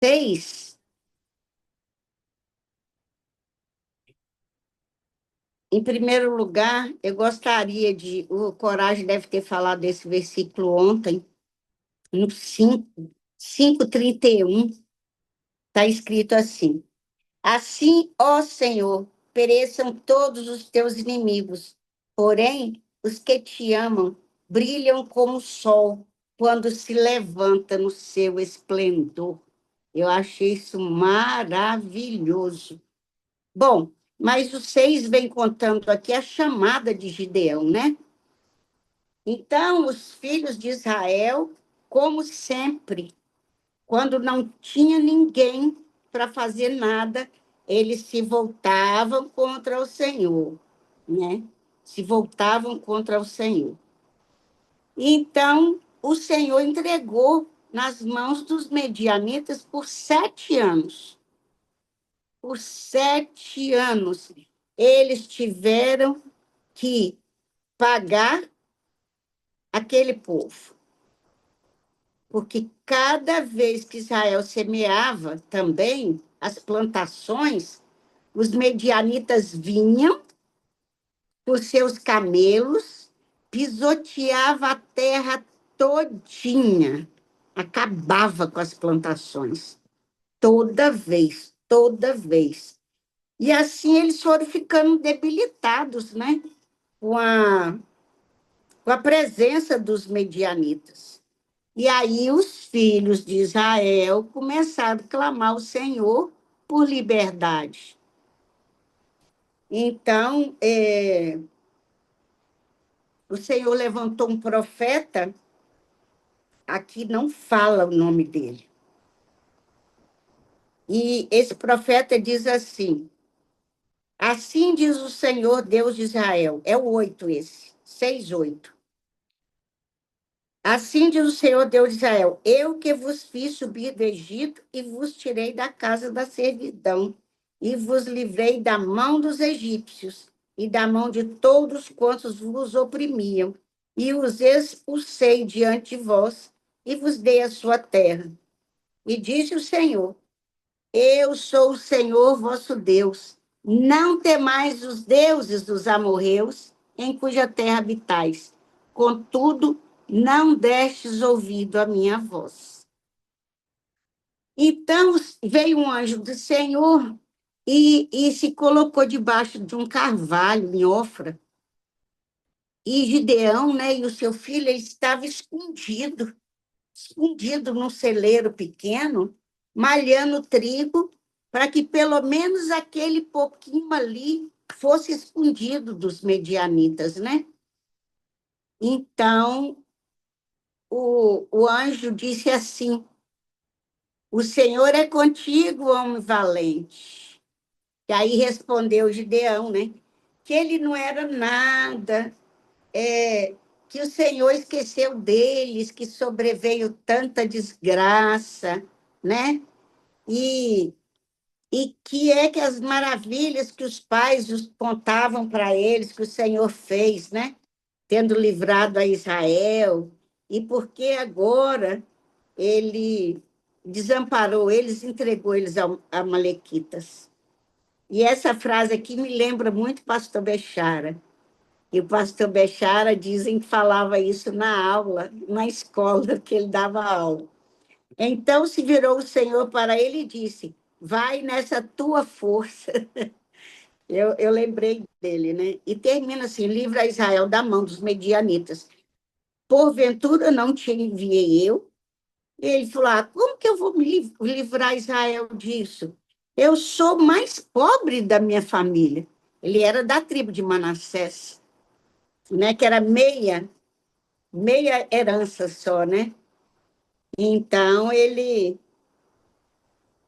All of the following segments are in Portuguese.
6, em primeiro lugar, eu gostaria de. O Coragem deve ter falado desse versículo ontem, no 5:31, está escrito assim: Assim, ó Senhor, pereçam todos os teus inimigos, porém, os que te amam brilham como o sol quando se levanta no seu esplendor. Eu achei isso maravilhoso. Bom, mas o 6 vem contando aqui a chamada de Gideão, né? Então, os filhos de Israel, como sempre, quando não tinha ninguém para fazer nada, eles se voltavam contra o Senhor, né? Se voltavam contra o Senhor. Então, o Senhor entregou nas mãos dos medianitas por 7 anos. Por 7 anos, eles tiveram que pagar aquele povo, porque cada vez que Israel semeava também as plantações, os medianitas vinham com seus camelos, pisoteava a terra todinha, acabava com as plantações, toda vez, toda vez. E assim eles foram ficando debilitados, né? Com a presença dos medianitas. E aí os filhos de Israel começaram a clamar ao Senhor por liberdade. Então, o Senhor levantou um profeta, aqui não fala o nome dele. E esse profeta diz assim: Assim diz o Senhor Deus de Israel. É o 8 esse, 6:8. Assim diz o Senhor Deus de Israel: Eu que vos fiz subir do Egito e vos tirei da casa da servidão, e vos livrei da mão dos egípcios e da mão de todos quantos vos oprimiam, e os expulsei diante de vós, e vos dei a sua terra. E disse o Senhor: Eu sou o Senhor vosso Deus. Não temais os deuses dos amorreus, em cuja terra habitais. Contudo, não destes ouvido à minha voz. Então veio um anjo do Senhor e se colocou debaixo de um carvalho em Ofra. E Gideão, né, e o seu filho, ele estava escondido num celeiro pequeno, malhando trigo, para que pelo menos aquele pouquinho ali fosse escondido dos medianitas, né? Então, o anjo disse assim: O Senhor é contigo, homem valente. E aí respondeu Gideão, né? Que ele não era nada, que o Senhor esqueceu deles, que sobreveio tanta desgraça, né? E, e que é que as maravilhas que os pais contavam para eles, que o Senhor fez, né? Tendo livrado a Israel, e porque agora ele desamparou eles, entregou eles a Amalequitas. E essa frase aqui me lembra muito o pastor Bechara. E o pastor Bechara dizem que falava isso na aula, na escola que ele dava aula. Então se virou o Senhor para ele e disse: Vai nessa tua força. Eu lembrei dele, né? E termina assim: livra Israel da mão dos medianitas. Porventura não te enviei eu? E ele falou: como que eu vou me livrar Israel disso? Eu sou o mais pobre da minha família. Ele era da tribo de Manassés, né? Que era meia herança só, né? Então ele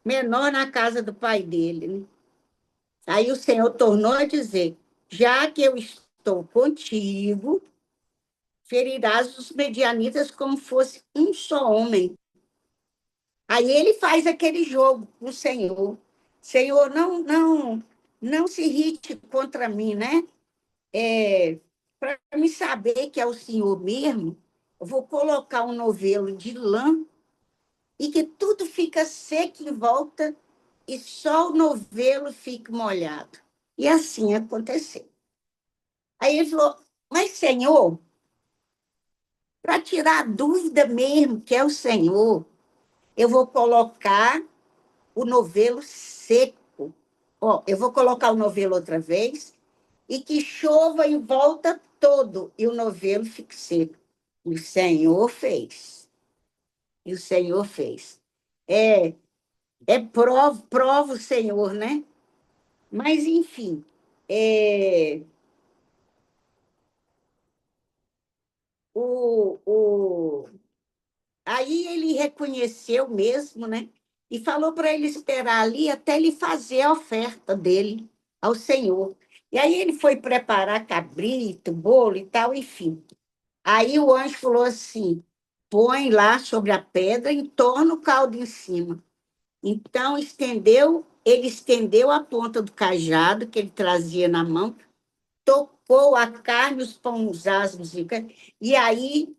menor na casa do pai dele, né? Aí o Senhor tornou a dizer: já que eu estou contigo, ferirás os medianitas como fosse um só homem. Aí ele faz aquele jogo com o Senhor. Senhor, não se irrite contra mim, né? Para me saber que é o Senhor mesmo, eu vou colocar um novelo de lã e que tudo fica seco em volta e só o novelo fica molhado. E assim aconteceu. Aí ele falou, mas Senhor, para tirar a dúvida mesmo que é o Senhor, eu vou colocar o novelo seco. Ó, eu vou colocar o novelo outra vez e que chova em volta todo e o novelo fique seco. E o Senhor fez. E o Senhor fez. É, prova o Senhor, né? Mas, enfim, é, o, aí ele reconheceu mesmo, né? E falou para ele esperar ali até ele fazer a oferta dele ao Senhor. E aí ele foi preparar cabrito, bolo e tal, enfim. Aí o anjo falou assim: põe lá sobre a pedra, entorna o caldo em cima. Então ele estendeu a ponta do cajado que ele trazia na mão, tocou a carne, os pães asmos, e aí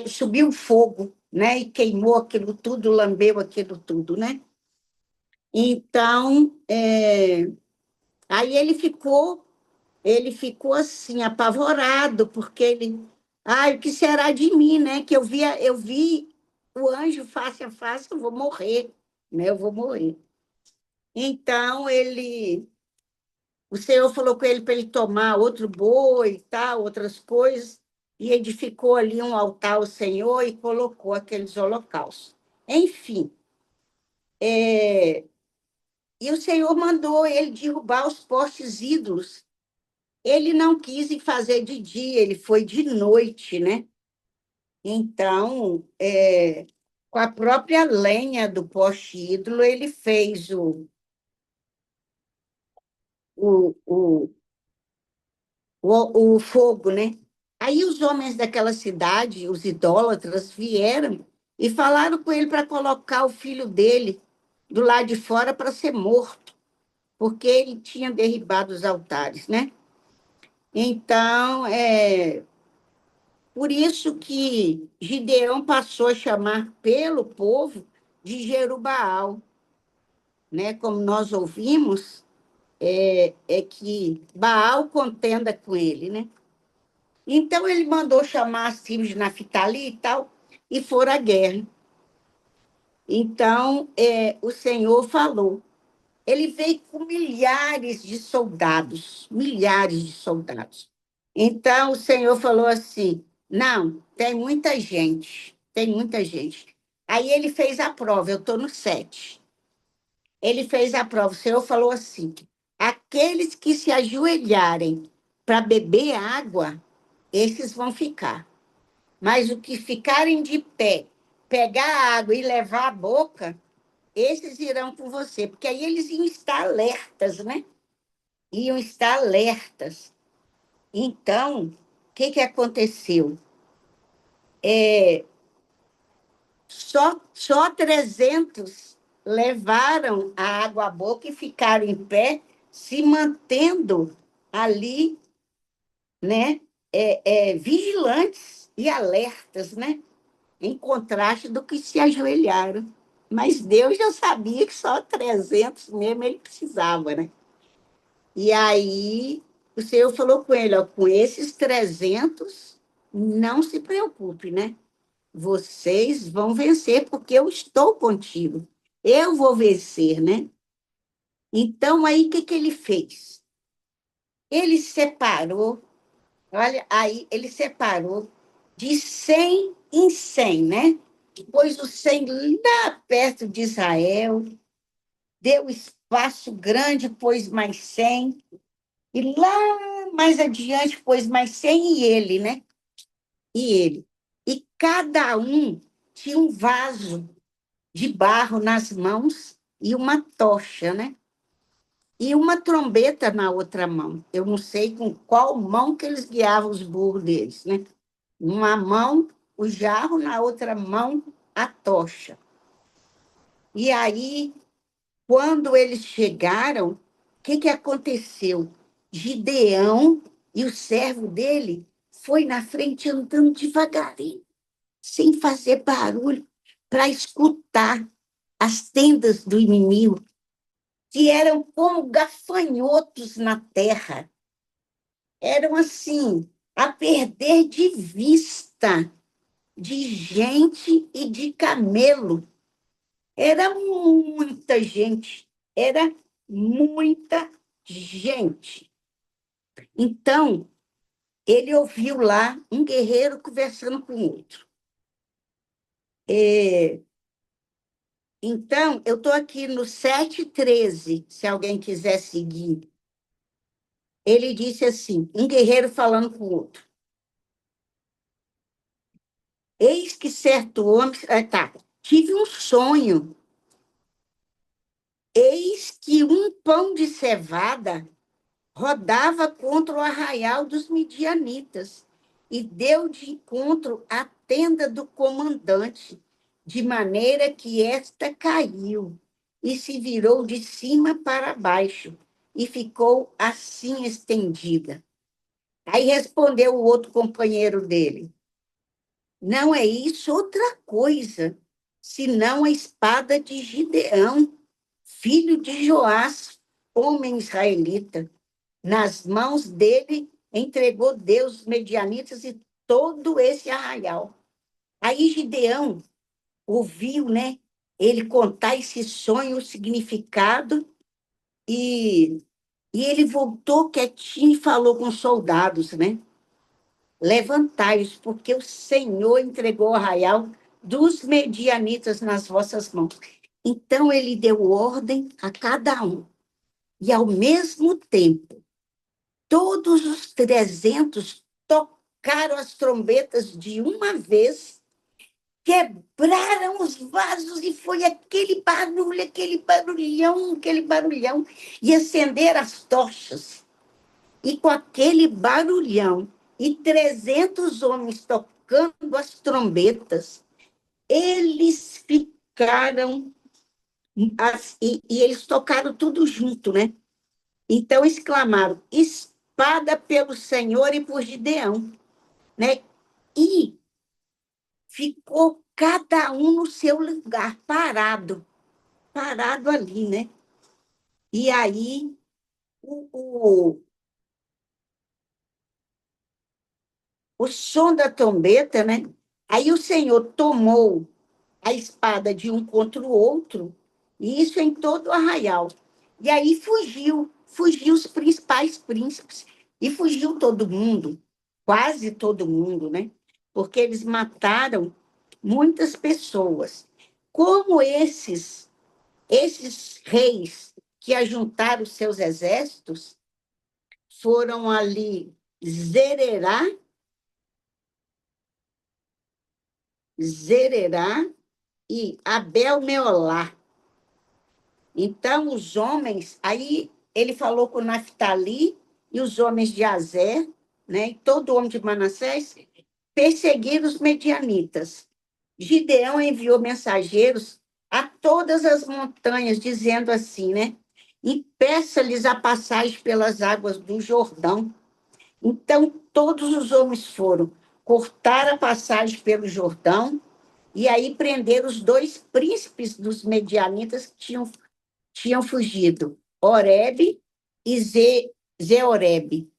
subiu fogo, né? E queimou aquilo tudo, lambeu aquilo tudo, né? Então, aí ele ficou assim apavorado, porque o que será de mim, né? Que eu vi o anjo face a face, eu vou morrer, né? Eu vou morrer. Então o Senhor falou com ele para ele tomar outro boi e tal, outras coisas, e edificou ali um altar ao Senhor e colocou aqueles holocaustos. Enfim, e o Senhor mandou ele derrubar os postes ídolos. Ele não quis ir fazer de dia, ele foi de noite, né? Então, com a própria lenha do poste ídolo, ele fez o, o, o fogo, né? Aí os homens daquela cidade, os idólatras, vieram e falaram com ele para colocar o filho dele do lado de fora para ser morto, porque ele tinha derribado os altares, né? Então, por isso que Gideão passou a chamar pelo povo de Jerubaal, né? Como nós ouvimos, é que Baal contenda com ele, né? Então ele mandou chamar as tribos de Naphtali e tal, e foram à guerra. Então o Senhor falou. Ele veio com milhares de soldados, milhares de soldados. Então o Senhor falou assim: não, tem muita gente, tem muita gente. Aí ele fez a prova, eu estou no 7. Ele fez a prova, o Senhor falou assim: aqueles que se ajoelharem para beber água, esses vão ficar. Mas os que ficarem de pé, pegar a água e levar à boca, esses irão com você. Porque aí eles iam estar alertas, né? Iam estar alertas. Então, o que aconteceu? Só 300 levaram a água à boca e ficaram em pé, se mantendo ali, né? Vigilantes e alertas, né? Em contraste do que se ajoelharam. Mas Deus já sabia que só 300 mesmo ele precisava, né? E aí o Senhor falou com ele, ó, com esses 300 não se preocupe, né? Vocês vão vencer, porque eu estou contigo. Eu vou vencer, né? Então, aí, o que ele fez? Ele separou, olha, aí ele separou de 100 em 100, né? Pôs o 100 lá perto de Israel, deu espaço grande, pôs mais 100, e lá mais adiante pôs mais 100 e ele, né? E ele. E cada um tinha um vaso de barro nas mãos e uma tocha, né? E uma trombeta na outra mão. Eu não sei com qual mão que eles guiavam os burros deles, né? Numa mão o jarro, na outra mão a tocha. E aí, quando eles chegaram, o que aconteceu? Gideão e o servo dele foi na frente andando devagarinho, sem fazer barulho. para escutar as tendas do inimigo, que eram como gafanhotos na terra. Eram assim, a perder de vista de gente e de camelo. Era muita gente, era muita gente. Então, ele ouviu lá um guerreiro conversando com outro. Então, eu estou aqui no 7:13, se alguém quiser seguir. Ele disse assim, um guerreiro falando com o outro. Eis que certo homem... tive um sonho. Eis que um pão de cevada rodava contra o arraial dos midianitas e deu de encontro à tenda do comandante, de maneira que esta caiu e se virou de cima para baixo e ficou assim estendida. Aí respondeu o outro companheiro dele: não é isso outra coisa, senão a espada de Gideão, filho de Joás, homem israelita. Nas mãos dele entregou Deus os medianitas e todo esse arraial. Aí Gideão ouviu, né, ele contar esse sonho, o significado, e, e ele voltou quietinho e falou com os soldados, né? Levantai-os, porque o Senhor entregou o arraial dos medianitas nas vossas mãos. Então ele deu ordem a cada um, e ao mesmo tempo todos os 300 tocaram as trombetas de uma vez, quebraram os vasos e foi aquele barulho, aquele barulhão, e acenderam as tochas. E com aquele barulhão e 300 homens tocando as trombetas, eles ficaram, e eles tocaram tudo junto, né? Então exclamaram, espada pelo Senhor e por Gideão, né? E ficou cada um no seu lugar, parado ali, né? E aí o, o, o som da trombeta, né? Aí o Senhor tomou a espada de um contra o outro, e isso em todo o arraial. E aí fugiu os principais príncipes, e fugiu todo mundo, quase todo mundo, né? Porque eles mataram muitas pessoas. Como esses reis que ajuntaram os seus exércitos foram ali Zererá e Abel-Meolá. Então, os homens, aí ele falou com Naftali e os homens de Azer, né, e todo homem de Manassés, perseguiram os medianitas. Gideão enviou mensageiros a todas as montanhas, dizendo assim, né? Impeça-lhes a passagem pelas águas do Jordão. Então, todos os homens foram cortar a passagem pelo Jordão e aí prenderam os dois príncipes dos medianitas que tinham fugido, Oreb e Zeoreb.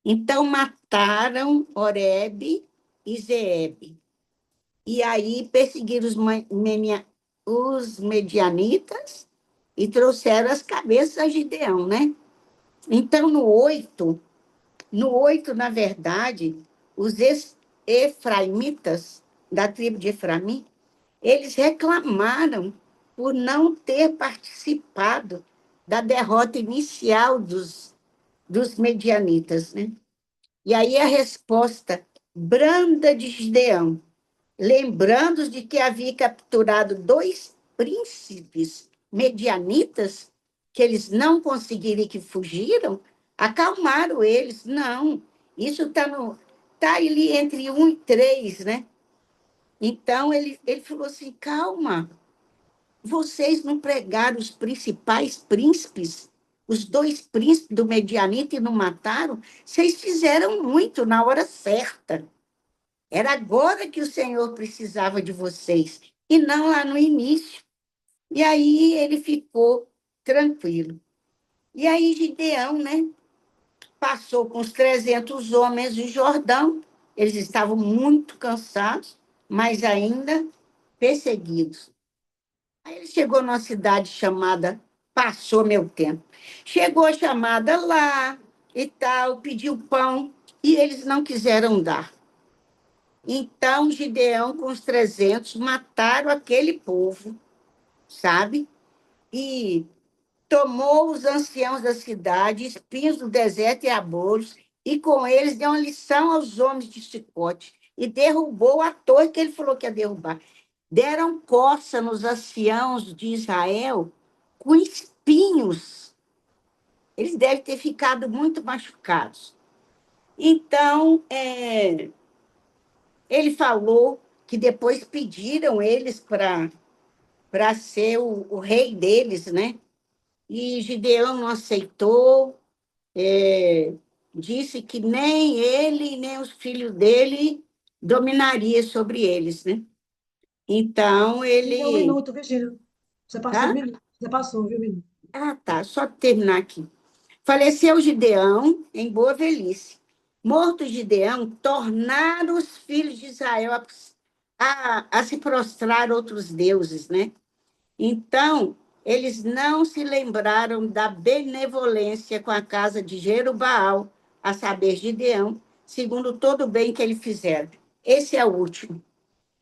Então, mataram Oreb e Zeeb. E aí perseguiram os medianitas e trouxeram as cabeças a Gideão, né? Então, no oito, na verdade, os efraimitas, da tribo de Efraim, eles reclamaram por não ter participado da derrota inicial dos medianitas, né? E aí a resposta branda de Gideão, lembrando de que havia capturado dois príncipes medianitas, que eles não conseguiram e que fugiram, acalmaram eles. Não, isso tá ali entre 1 e 3, né? Então, ele falou assim, calma, vocês não pregaram os principais príncipes, os dois príncipes do medianita e não mataram? Vocês fizeram muito na hora certa. Era agora que o Senhor precisava de vocês. e não lá no início. E aí ele ficou tranquilo. E aí Gideão, né, passou com os 300 homens do Jordão, eles estavam muito cansados, mas ainda perseguidos. Aí ele chegou numa cidade chamada Passou Meu Tempo. Chegou a chamada lá e tal, pediu pão, e eles não quiseram dar. Então, Gideão, com os 300, mataram aquele povo, sabe? E tomou os anciãos da cidade, espinhos do deserto e aboros, e com eles deu uma lição aos homens de Sicote, e derrubou a torre que ele falou que ia derrubar. Deram coça nos anciãos de Israel com espinhos. Eles devem ter ficado muito machucados. Então, ele falou que depois pediram eles para ser o rei deles, né? E Gideão não aceitou, disse que nem ele, nem os filhos dele dominaria sobre eles, né? Então, Virgínia, um ele... minuto, Virgínia. Você passou Hã? um minuto. Você passou, viu, minuto? Ah, tá, só terminar aqui. Faleceu Gideão em boa velhice. Morto Gideão, tornaram os filhos de Israel a se prostrar a outros deuses, né? Então, eles não se lembraram da benevolência com a casa de Jerubaal, a saber, Gideão, segundo todo o bem que ele fizera. Esse é o último.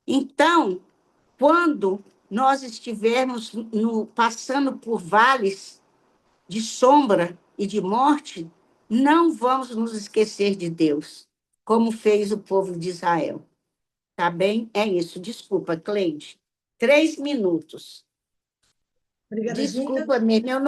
Então, quando nós estivermos passando por vales de sombra e de morte, não vamos nos esquecer de Deus, como fez o povo de Israel. Tá bem? É isso. Desculpa, Cleide. 3 minutos. Obrigada, Gina. Desculpa mesmo, eu não